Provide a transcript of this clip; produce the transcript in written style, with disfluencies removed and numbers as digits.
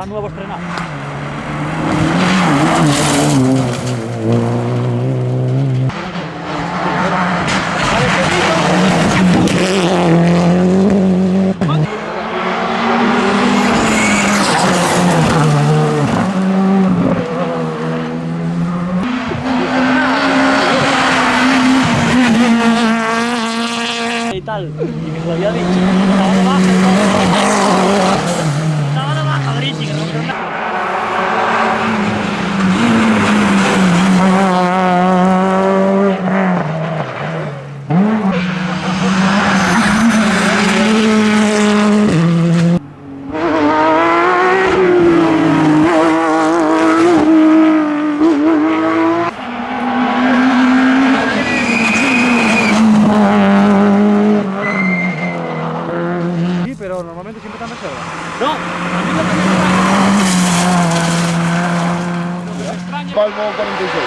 nuevo estrenado. Y tal, y que se lo había dicho. Ahora baja y todo. Ahora baja, Grisi, que rompe una... Sí, pero normalmente siempre está Mercedes. No, a mí lo que me extraña... Palmo 46.